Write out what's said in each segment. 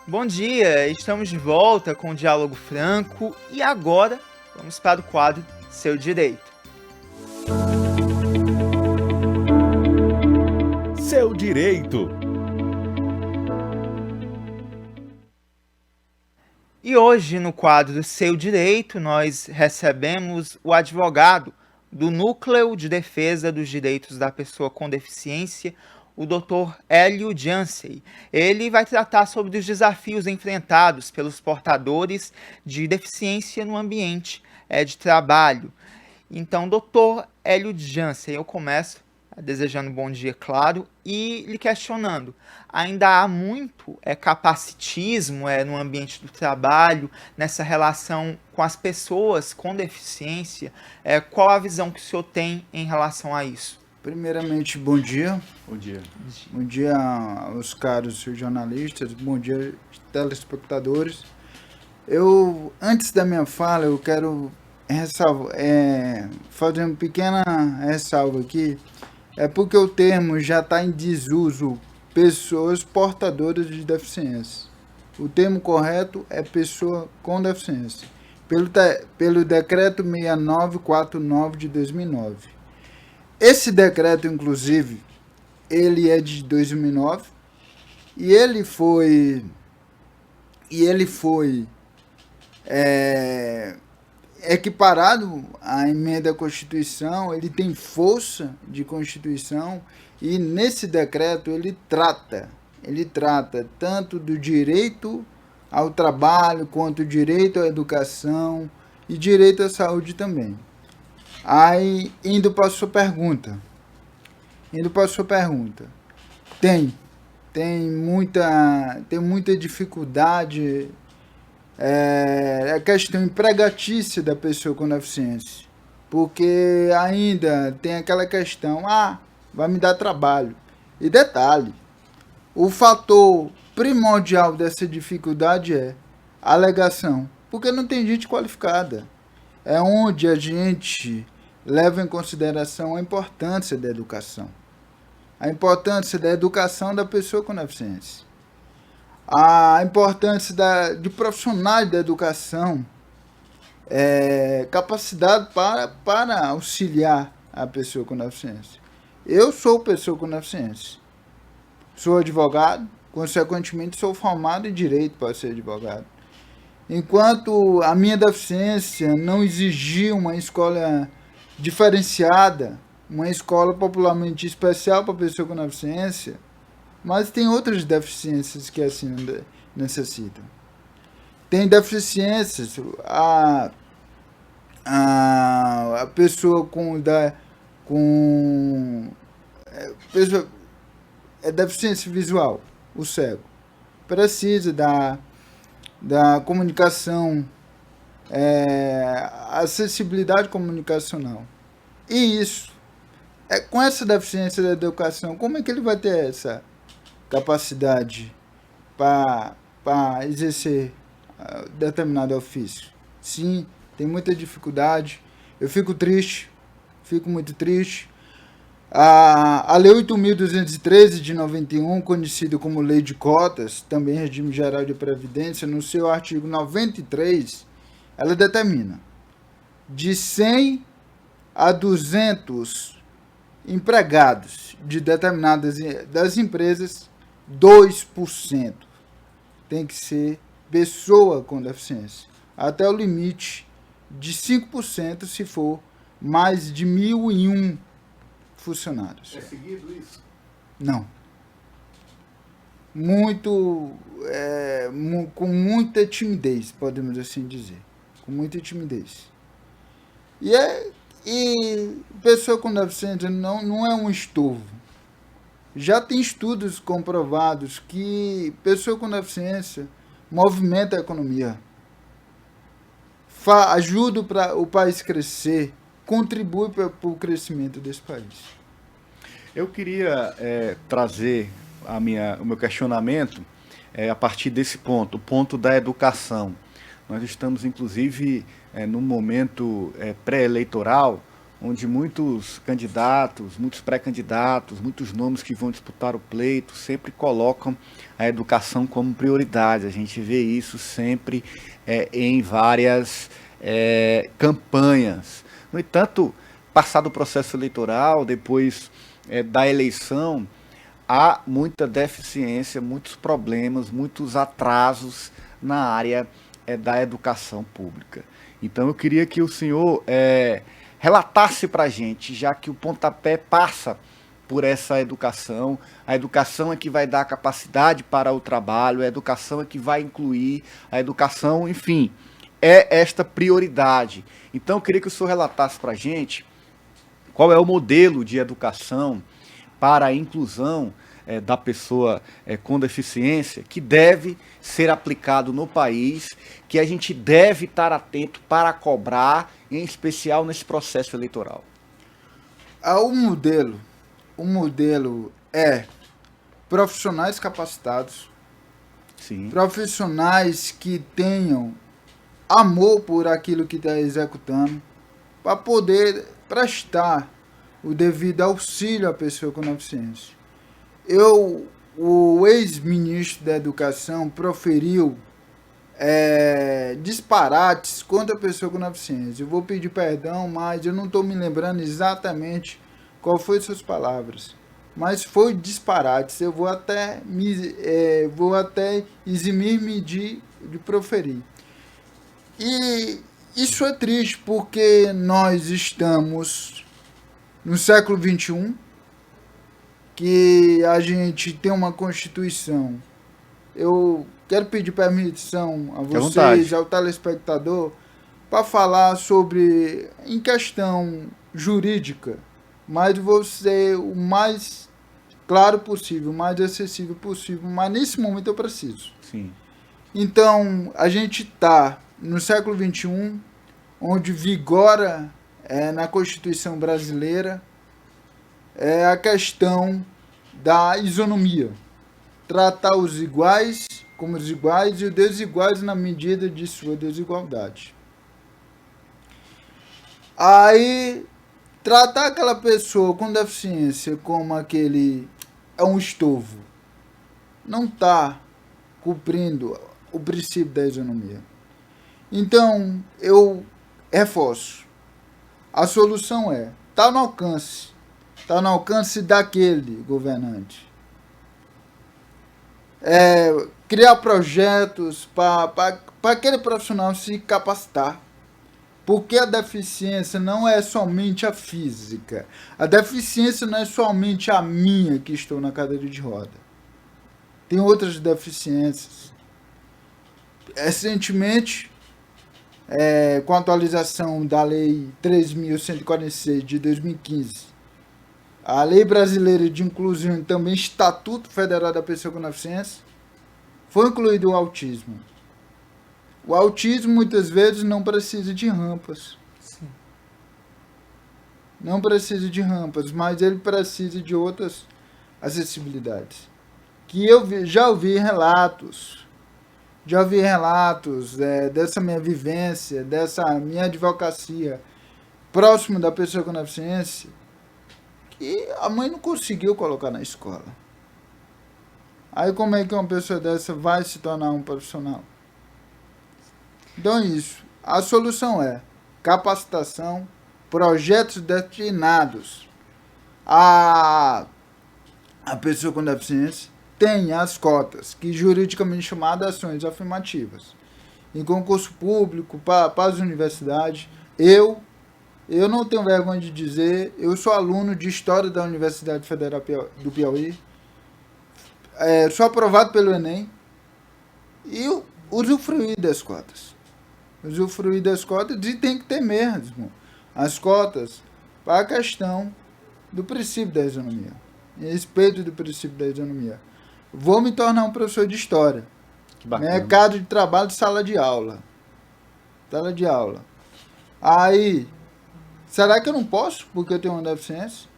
Bom dia, estamos de volta com o Diálogo Franco e agora vamos para o quadro Seu Direito. Seu direito. E hoje, no quadro Seu Direito, nós recebemos o advogado do Núcleo de Defesa dos Direitos da Pessoa com Deficiência, o Dr. Hélio Jansen. Ele vai tratar sobre os desafios enfrentados pelos portadores de deficiência no ambiente de trabalho. Então, Dr. Hélio Jansen, eu começo desejando um bom dia, claro, e lhe questionando. Ainda há muito capacitismo no ambiente do trabalho, nessa relação com as pessoas com deficiência. Qual a visão que o senhor tem em relação a isso? Primeiramente, bom dia. Bom dia. Bom dia aos caros jornalistas, bom dia telespectadores. Antes da minha fala, eu quero fazer uma pequena ressalva aqui. É porque o termo já está em desuso, pessoas portadoras de deficiência. O termo correto é pessoa com deficiência, pelo decreto 6949 de 2009. Esse decreto, inclusive, ele é de 2009 e ele foi equiparado à emenda à Constituição. Ele tem força de Constituição e nesse decreto ele trata tanto do direito ao trabalho quanto o direito à educação e direito à saúde também. Aí, indo para a sua pergunta, tem muita dificuldade, a questão empregatícia da pessoa com deficiência, porque ainda tem aquela questão, vai me dar trabalho. E detalhe, o fator primordial dessa dificuldade é a alegação, porque não tem gente qualificada. É onde a gente leva em consideração a importância da educação. A importância da educação da pessoa com deficiência. A importância de profissionais da educação capacitados para auxiliar a pessoa com deficiência. Eu sou pessoa com deficiência. Sou advogado, consequentemente sou formado em direito para ser advogado. Enquanto a minha deficiência não exigia uma escola diferenciada, uma escola popularmente especial para pessoa com deficiência, mas tem outras deficiências que assim necessitam. Tem deficiências, a pessoa com deficiência visual, o cego, precisa da comunicação, acessibilidade comunicacional. E isso, com essa deficiência da educação, como é que ele vai ter essa capacidade para exercer determinado ofício? Sim, tem muita dificuldade. Eu fico muito triste. A Lei 8.213 de 91, conhecida como Lei de Cotas, também Regime Geral de Previdência, no seu artigo 93, ela determina de 100 a 200 empregados de determinadas das empresas, 2% tem que ser pessoa com deficiência, até o limite de 5% se for mais de 1.001 funcionários. É seguido isso? Não. Com muita timidez, podemos assim dizer. Com muita timidez. E pessoa com deficiência não é um estorvo. Já tem estudos comprovados que pessoa com deficiência movimenta a economia, ajuda o país a crescer, contribui para o crescimento desse país. Eu queria trazer o meu questionamento a partir desse ponto, o ponto da educação. Nós estamos, inclusive, num momento pré-eleitoral, onde muitos candidatos, muitos pré-candidatos, muitos nomes que vão disputar o pleito sempre colocam a educação como prioridade. A gente vê isso sempre em várias campanhas. No entanto, passado o processo eleitoral, depois da eleição, há muita deficiência, muitos problemas, muitos atrasos na área da educação pública. Então eu queria que o senhor relatasse para a gente, já que o pontapé passa por essa educação, a educação é que vai dar capacidade para o trabalho, a educação é que vai incluir, a educação, enfim, é esta prioridade. Então eu queria que o senhor relatasse para a gente qual é o modelo de educação para a inclusão da pessoa com deficiência que deve ser aplicado no país, que a gente deve estar atento para cobrar, em especial nesse processo eleitoral. O modelo é profissionais capacitados, Sim. profissionais que tenham amor por aquilo que está executando, para poder prestar o devido auxílio à pessoa com deficiência. O ex-ministro da Educação proferiu disparates contra a pessoa com deficiência. Eu vou pedir perdão, mas eu não estou me lembrando exatamente qual foi suas palavras. Mas foi disparates. Eu vou até eximir-me de proferir. E isso é triste porque nós estamos no século XXI, que a gente tem uma Constituição. Eu quero pedir permissão a vocês, ao telespectador, para falar sobre, em questão jurídica, mas vou ser o mais claro possível, o mais acessível possível, mas nesse momento eu preciso. Sim. Então, a gente está no século XXI, onde vigora na Constituição brasileira a questão da isonomia. Tratar os iguais como os iguais e os desiguais na medida de sua desigualdade. Aí, tratar aquela pessoa com deficiência como aquele é um estorvo, não está cumprindo o princípio da isonomia. Então, eu reforço. A solução está no alcance daquele governante. Criar projetos para aquele profissional se capacitar. Porque a deficiência não é somente a física. A deficiência não é somente a minha que estou na cadeira de roda. Tem outras deficiências. Recentemente, com a atualização da Lei 3.146 de 2015, a Lei Brasileira de Inclusão e também Estatuto Federal da Pessoa com Deficiência, foi incluído o autismo. O autismo muitas vezes não precisa de rampas. Sim. Não precisa de rampas, mas ele precisa de outras acessibilidades. Que eu já ouvi relatos dessa minha vivência, dessa minha advocacia próximo da pessoa com deficiência, que a mãe não conseguiu colocar na escola. Aí como é que uma pessoa dessa vai se tornar um profissional? Então é isso. A solução é capacitação, projetos destinados a pessoa com deficiência, tem as cotas, que juridicamente chamadas ações afirmativas. Em concurso público, para as universidades, eu não tenho vergonha de dizer, eu sou aluno de História da Universidade Federal do Piauí, sou aprovado pelo Enem, e usufruí das cotas. E tem que ter mesmo as cotas para a questão do princípio da isonomia, em respeito do princípio da isonomia. Vou me tornar um professor de história. Que bacana. Mercado de trabalho, sala de aula. Aí, será que eu não posso porque eu tenho uma deficiência?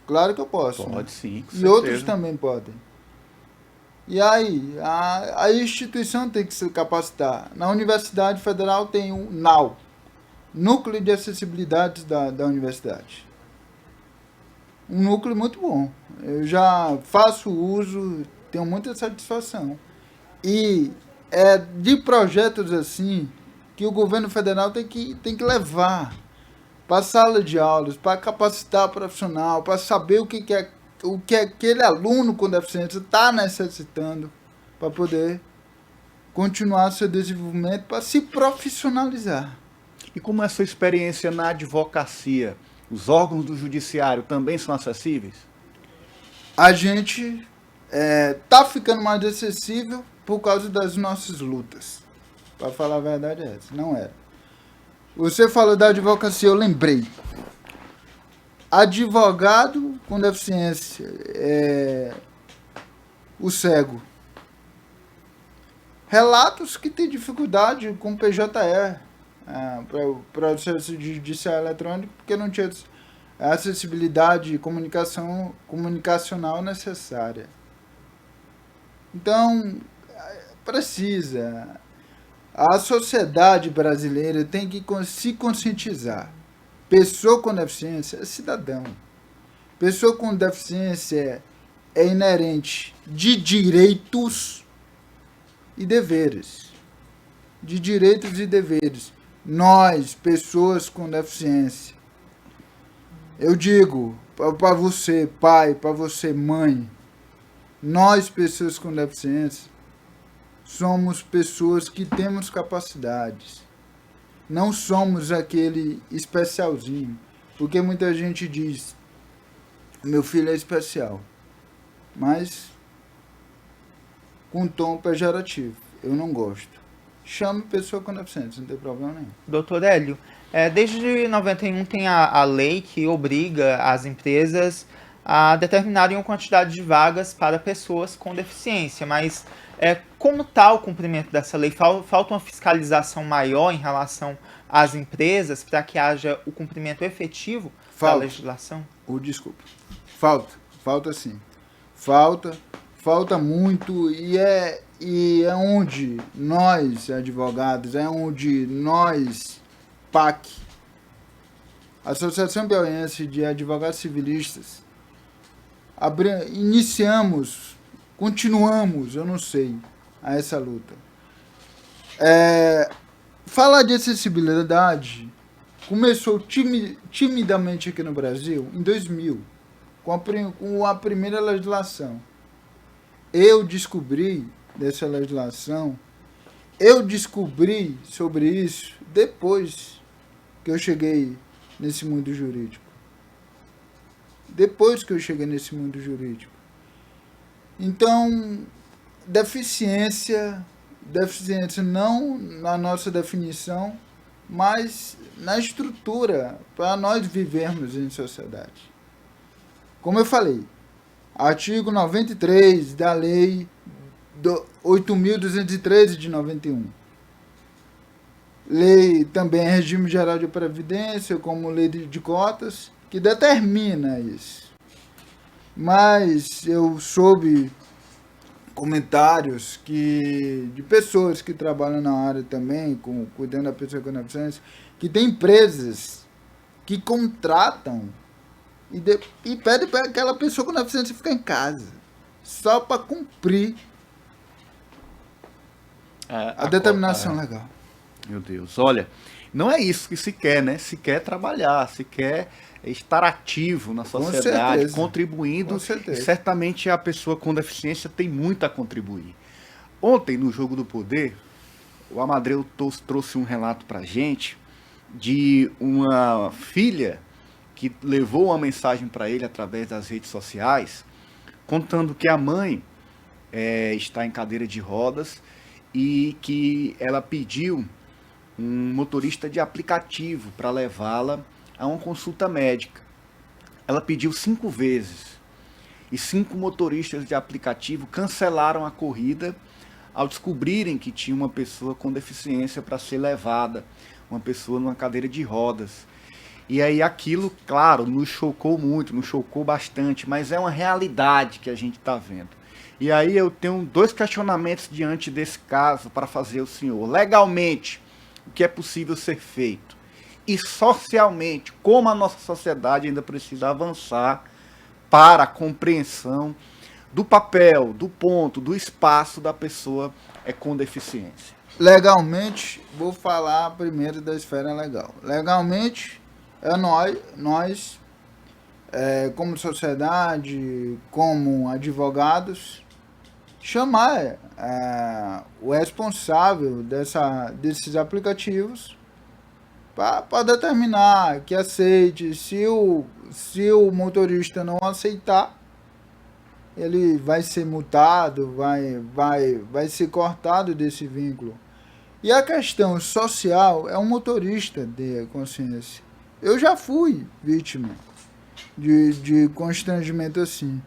Claro que eu posso. Pode, né? sim, com E certeza. outros também podem. E aí, a instituição tem que se capacitar. Na Universidade Federal tem o NAU, Núcleo de Acessibilidade da universidade. Um núcleo muito bom. Eu já faço uso, tenho muita satisfação. E é de projetos assim que o governo federal tem que levar para a sala de aulas, para capacitar o profissional, para saber o que aquele aluno com deficiência está necessitando para poder continuar seu desenvolvimento, para se profissionalizar. E como é a sua experiência na advocacia? Os órgãos do judiciário também são acessíveis? A gente tá ficando mais acessível por causa das nossas lutas. Para falar a verdade é essa, não era. Você falou da advocacia, eu lembrei. Advogado com deficiência, o cego. Relatos que tem dificuldade com PJE, para o processo judicial eletrônico, porque não tinha a acessibilidade e comunicacional necessária. Então, precisa. A sociedade brasileira tem que se conscientizar. Pessoa com deficiência é cidadão. Pessoa com deficiência é inerente de direitos e deveres. De direitos e deveres. Nós, pessoas com deficiência, eu digo para você, pai, para você, mãe, nós, pessoas com deficiência, somos pessoas que temos capacidades. Não somos aquele especialzinho. Porque muita gente diz, meu filho é especial. Mas com tom pejorativo. Eu não gosto. Chame pessoa com deficiência, não tem problema nenhum. Doutor Hélio, desde 91 tem a lei que obriga as empresas a determinarem uma quantidade de vagas para pessoas com deficiência, mas como está o cumprimento dessa lei? Falta uma fiscalização maior em relação às empresas para que haja o cumprimento efetivo da legislação? Desculpa. Falta sim. Falta muito e é onde nós, advogados, é onde nós, PAC, Associação Piauiense de Advogados Civilistas, continuamos, eu não sei, a essa luta. Falar de acessibilidade começou timidamente aqui no Brasil em 2000, com a primeira legislação. Eu descobri dessa legislação, eu descobri sobre isso depois que eu cheguei nesse mundo jurídico. Então, deficiência não na nossa definição, mas na estrutura para nós vivermos em sociedade. Como eu falei, artigo 93 da lei 8.213 de 91. Lei também é regime geral de previdência, como lei de cotas, que determina isso. Mas eu soube comentários de pessoas que trabalham na área também, cuidando da pessoa com deficiência, que tem empresas que contratam e pedem para aquela pessoa com deficiência ficar em casa, só para cumprir a determinação legal. Meu Deus, olha, não é isso que se quer, né? Se quer trabalhar, se quer estar ativo na sociedade, contribuindo. Com certeza. E certamente a pessoa com deficiência tem muito a contribuir. Ontem, no Jogo do Poder, o Amadreu trouxe um relato pra gente de uma filha que levou uma mensagem para ele através das redes sociais, contando que a mãe está em cadeira de rodas e que ela pediu um motorista de aplicativo para levá-la a uma consulta médica. Ela pediu 5 vezes e 5 motoristas de aplicativo cancelaram a corrida ao descobrirem que tinha uma pessoa com deficiência para ser levada, uma pessoa numa cadeira de rodas. E aí aquilo, claro, nos chocou muito, nos chocou bastante, mas é uma realidade que a gente está vendo. E aí eu tenho 2 questionamentos diante desse caso para fazer ao senhor. Legalmente, o que é possível ser feito? e socialmente, como a nossa sociedade ainda precisa avançar para a compreensão do papel, do ponto, do espaço da pessoa com deficiência. Legalmente, vou falar primeiro da esfera legal. Legalmente, nós como sociedade, como advogados, chamar o responsável desses aplicativos para determinar que aceite. Se o motorista não aceitar, ele vai ser multado, vai ser cortado desse vínculo. E a questão social é um motorista de consciência. Eu já fui vítima de constrangimento assim.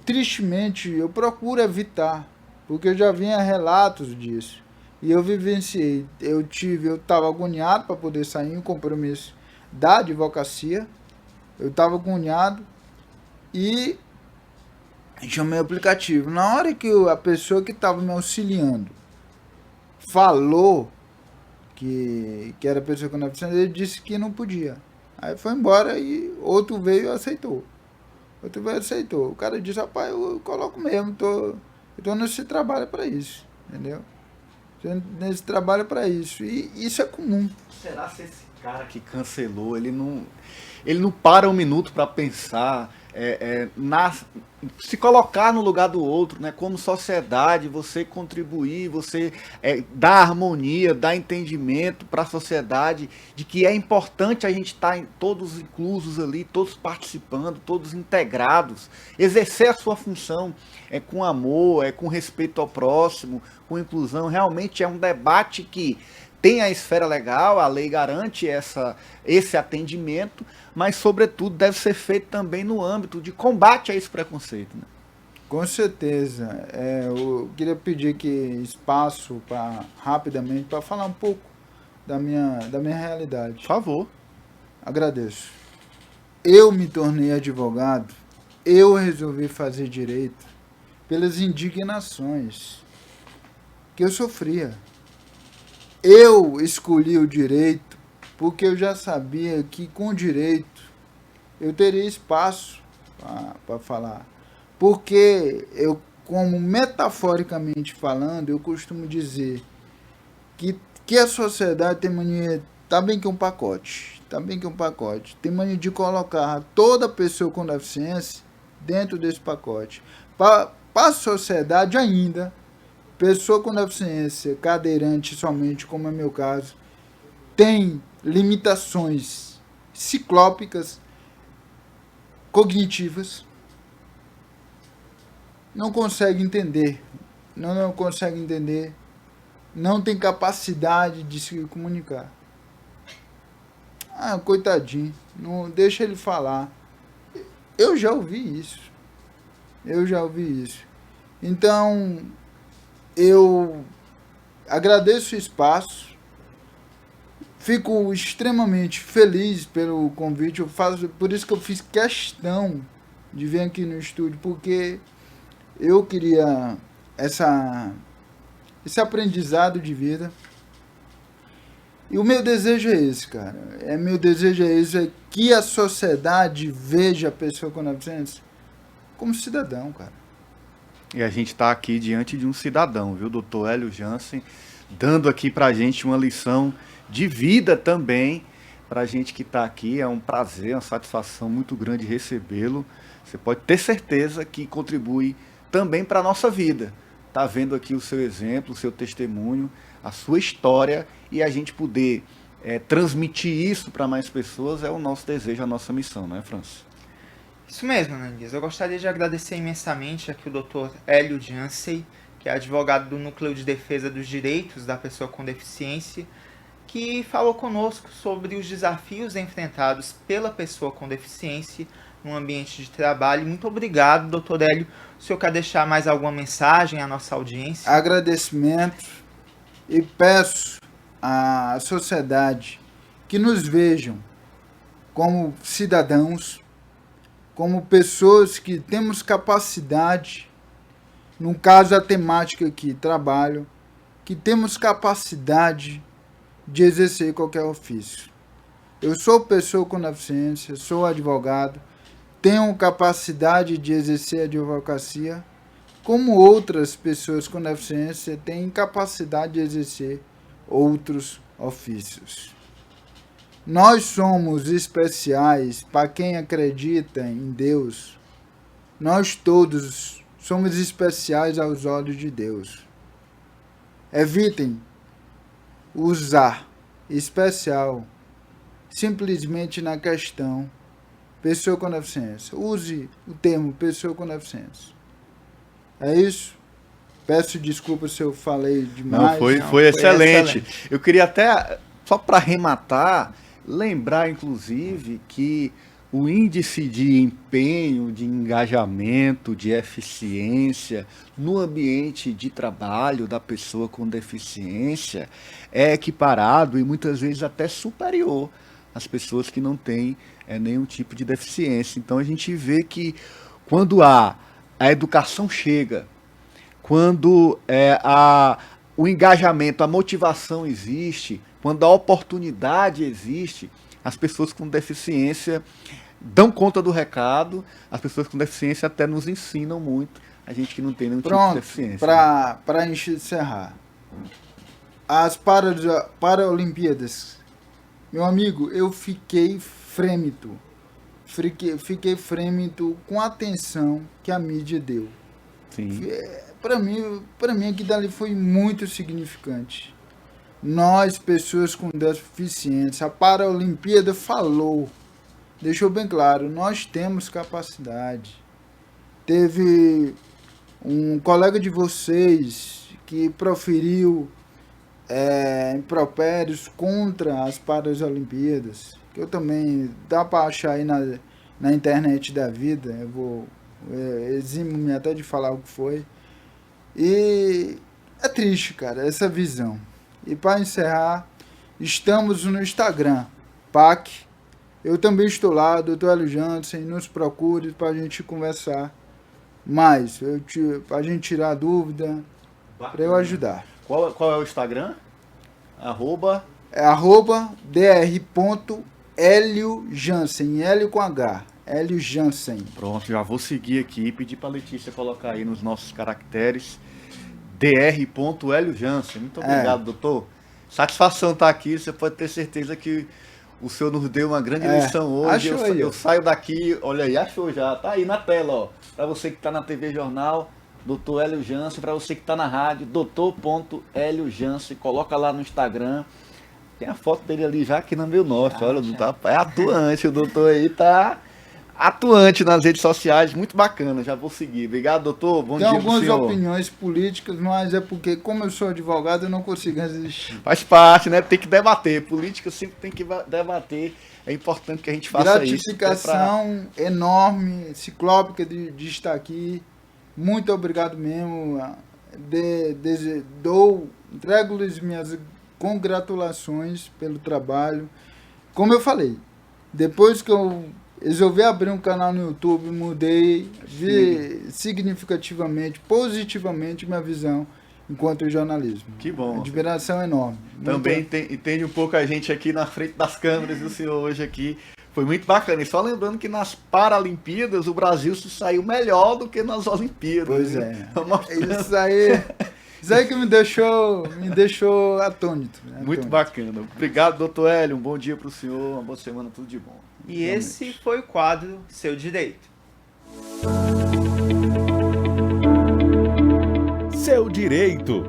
Tristemente, eu procuro evitar, porque eu já vinha relatos disso. E eu vivenciei. Eu estava agoniado para poder sair em um compromisso da advocacia. Eu estava agoniado e chamei o aplicativo. Na hora que a pessoa que estava me auxiliando falou que era a pessoa com deficiência, ele disse que não podia. Aí foi embora e outro veio e aceitou. O cara disse, rapaz, eu coloco mesmo, eu tô nesse trabalho para isso, entendeu? Nesse trabalho para isso. E isso é comum. Será que esse cara que cancelou, ele não para um minuto para pensar, se colocar no lugar do outro, né? Como sociedade, você contribuir, você dar harmonia, dar entendimento para a sociedade de que é importante a gente estar todos inclusos ali, todos participando, todos integrados, exercer a sua função com amor, com respeito ao próximo, com inclusão. Realmente é um debate que tem a esfera legal, a lei garante esse atendimento, mas, sobretudo, deve ser feito também no âmbito de combate a esse preconceito. Né? Com certeza. Eu queria pedir aqui espaço rapidamente para falar um pouco da minha realidade. Por favor. Agradeço. Eu me tornei advogado, eu resolvi fazer direito pelas indignações que eu sofria. Eu escolhi o direito porque eu já sabia que com direito eu teria espaço para falar. Porque eu, como metaforicamente falando, eu costumo dizer que a sociedade tem mania, tá bem que é um pacote, tem mania de colocar toda pessoa com deficiência dentro desse pacote. Para a sociedade ainda, pessoa com deficiência, cadeirante somente, como é meu caso, tem limitações ciclópicas, cognitivas, não consegue entender, não tem capacidade de se comunicar. Coitadinho, não deixa ele falar. Eu já ouvi isso. Então, eu agradeço o espaço, fico extremamente feliz pelo convite, por isso que eu fiz questão de vir aqui no estúdio, porque eu queria esse aprendizado de vida. E o meu desejo é esse, cara. É que a sociedade veja a pessoa com deficiência como cidadão, cara. E a gente está aqui diante de um cidadão, viu, doutor Hélio Jansen, dando aqui para a gente uma lição de vida também, para a gente que está aqui. É um prazer, uma satisfação muito grande recebê-lo. Você pode ter certeza que contribui também para a nossa vida. Está vendo aqui o seu exemplo, o seu testemunho, a sua história, e a gente poder transmitir isso para mais pessoas é o nosso desejo, a nossa missão, não é, França? Isso mesmo, Ananias. Eu gostaria de agradecer imensamente aqui o Dr. Hélio Jansen, que é advogado do Núcleo de Defesa dos Direitos da Pessoa com Deficiência, que falou conosco sobre os desafios enfrentados pela pessoa com deficiência no ambiente de trabalho. Muito obrigado, Dr. Hélio. O senhor quer deixar mais alguma mensagem à nossa audiência? Agradecimento, e peço à sociedade que nos vejam como cidadãos, como pessoas que temos capacidade, no caso a temática aqui, trabalho, que temos capacidade de exercer qualquer ofício. Eu sou pessoa com deficiência, sou advogado, tenho capacidade de exercer a advocacia, como outras pessoas com deficiência têm capacidade de exercer outros ofícios. Nós somos especiais para quem acredita em Deus. Nós todos somos especiais aos olhos de Deus. Evitem usar especial simplesmente na questão pessoa com deficiência. Use o termo pessoa com deficiência. É isso. Peço desculpas se eu falei demais. Foi excelente. Eu queria até, só para arrematar, lembrar, inclusive, que o índice de empenho, de engajamento, de eficiência no ambiente de trabalho da pessoa com deficiência é equiparado e muitas vezes até superior às pessoas que não têm nenhum tipo de deficiência. Então a gente vê que quando a educação chega, quando o engajamento, a motivação existe, quando a oportunidade existe, as pessoas com deficiência dão conta do recado, as pessoas com deficiência até nos ensinam muito, a gente que não tem nenhum tipo de deficiência. Para encerrar, as Paralimpíadas, meu amigo, eu fiquei frêmito com a atenção que a mídia deu. Sim. Para mim aquilo dali foi muito significante. Nós, pessoas com deficiência, a Paralimpíada deixou bem claro, nós temos capacidade. Teve um colega de vocês que proferiu impropérios contra as Paralimpíadas, que eu também, dá para achar aí na internet da vida, eu vou eximo-me até de falar o que foi. E é triste, cara, essa visão. E para encerrar, estamos no Instagram, PAC. Eu também estou lá, Dr. Hélio Jansen, nos procure para a gente conversar mais, para a gente tirar dúvida, para eu ajudar. Qual é o Instagram? É @dr.heliojansen, Hélio com H, Hélio Jansen. Pronto, já vou seguir aqui e pedir para a Letícia colocar aí nos nossos caracteres dr.heliojansen. Muito obrigado, doutor. Satisfação estar aqui, você pode ter certeza que o senhor nos deu uma grande lição hoje. Eu saio daqui, olha aí, achou já, tá aí na tela, ó. Para você que está na TV Jornal, Dr. Hélio Jansen, para você que está na rádio, Dr.Hélio Jansen, coloca lá no Instagram. Tem a foto dele ali já aqui no meu norte, olha, é atuante, o doutor aí tá atuante nas redes sociais, muito bacana, já vou seguir. Obrigado, doutor, bom dia pro senhor. Tem algumas opiniões políticas, mas é porque, como eu sou advogado, eu não consigo resistir. Faz parte, né? Tem que debater, política sempre tem que debater, é importante que a gente faça isso. Gratificação enorme, ciclópica de estar aqui, muito obrigado mesmo, entrego-lhes minhas congratulações pelo trabalho. Como eu falei, depois que eu resolvi abrir um canal no YouTube, mudei significativamente, positivamente minha visão enquanto jornalismo. Que bom. Admiração enorme. Também entende um pouco a gente aqui na frente das câmeras do senhor hoje aqui. Foi muito bacana. E só lembrando que nas Paralimpíadas o Brasil se saiu melhor do que nas Olimpíadas. Pois é. Isso aí que me deixou atônito. Muito bacana. Obrigado, doutor Hélio. Um bom dia para o senhor, uma boa semana, tudo de bom. E realmente. Esse foi o quadro Seu Direito. Seu Direito.